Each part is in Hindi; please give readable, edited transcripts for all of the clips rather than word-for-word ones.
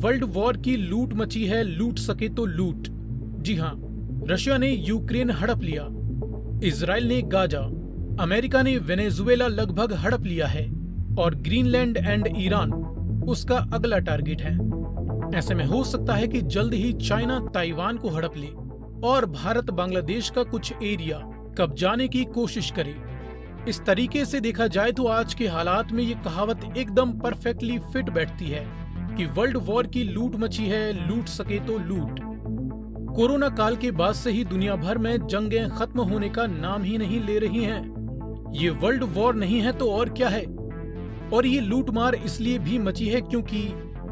वर्ल्ड वॉर की लूट मची है, लूट सके तो लूट। जी हाँ, रशिया ने यूक्रेन हड़प लिया, इजराइल ने गाजा, अमेरिका ने वेनेजुएला लगभग हड़प लिया है और ग्रीनलैंड एंड ईरान उसका अगला टारगेट है। ऐसे में हो सकता है कि जल्द ही चाइना ताइवान को हड़प ले और भारत बांग्लादेश का कुछ एरिया कब्जाने की कोशिश करे। इस तरीके से देखा जाए तो आज के हालात में ये कहावत एकदम परफेक्टली फिट बैठती है कि वर्ल्ड वॉर की लूट मची है, लूट सके तो लूट। कोरोना काल के बाद से ही दुनिया भर में जंगें खत्म होने का नाम ही नहीं ले रही हैं। ये वर्ल्ड वॉर नहीं है तो और क्या है। और ये लूटमार इसलिए भी मची है क्योंकि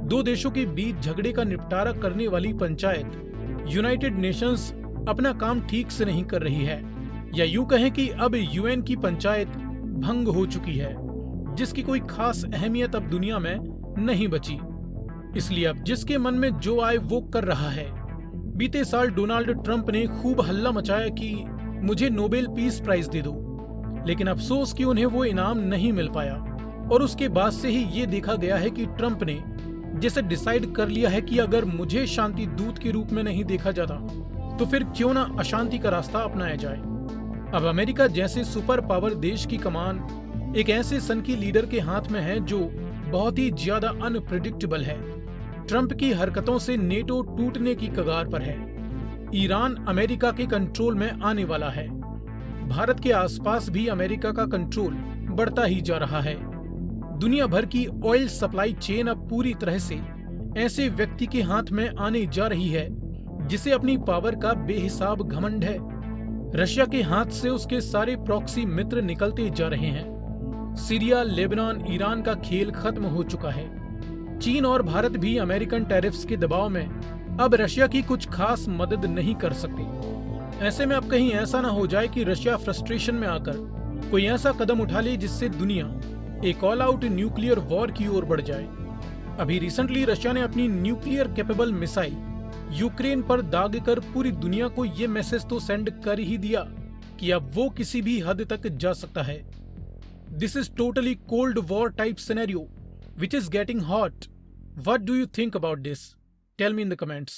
दो देशों के बीच झगड़े का निपटारा करने वाली पंचायत यूनाइटेड नेशंस अपना काम ठीक से नहीं कर रही है, या यूं कहें कि अब यूएन की पंचायत भंग हो चुकी है, जिसकी कोई खास अहमियत अब दुनिया में नहीं बची। इसलिए अब जिसके मन में जो आए वो कर रहा है। बीते साल डोनाल्ड ट्रंप ने खूब हल्ला मचाया कि मुझे नोबेल पीस प्राइज दे दो, लेकिन अफसोस कि उन्हें वो इनाम नहीं मिल पाया। और उसके बाद से ही ये देखा गया है कि ट्रंप ने जैसे डिसाइड कर लिया है कि अगर मुझे शांति दूत के रूप में नहीं देखा जाता तो फिर क्यों ना अशांति का रास्ता अपनाया जाए। अब अमेरिका जैसे सुपर पावर देश की कमान एक ऐसे सनकी लीडर के हाथ में है जो बहुत ही ज्यादा अनप्रिडिक्टेबल है। ट्रंप की हरकतों से नेटो टूटने की कगार पर है। ईरान अमेरिका के कंट्रोल में आने वाला है। भारत के आसपास भी अमेरिका का कंट्रोल बढ़ता ही जा रहा है। दुनिया भर की ऑयल सप्लाई चेन अब पूरी तरह से ऐसे व्यक्ति के हाथ में आने जा रही है जिसे अपनी पावर का बेहिसाब घमंड है। रशिया के हाथ से उसके सारे प्रॉक्सी मित्र निकलते जा रहे हैं। सीरिया, लेबनान, ईरान का खेल खत्म हो चुका है। चीन और भारत भी अमेरिकन टैरिफ्स के दबाव में अब रशिया की कुछ खास मदद नहीं कर सकते। ऐसे में अब कहीं ऐसा ना हो जाए कि रशिया फ्रस्ट्रेशन में आकर कोई ऐसा कदम उठा ले जिससे दुनिया एक ऑल आउट न्यूक्लियर वॉर की ओर बढ़ जाए। अभी रिसेंटली रशिया ने अपनी न्यूक्लियर कैपेबल मिसाइल यूक्रेन पर दाग कर पूरी दुनिया को ये मैसेज तो सेंड कर ही दिया कि अब वो किसी भी हद तक जा सकता है। This is totally cold war type scenario which is getting hot. What do you think about this? Tell me in the comments.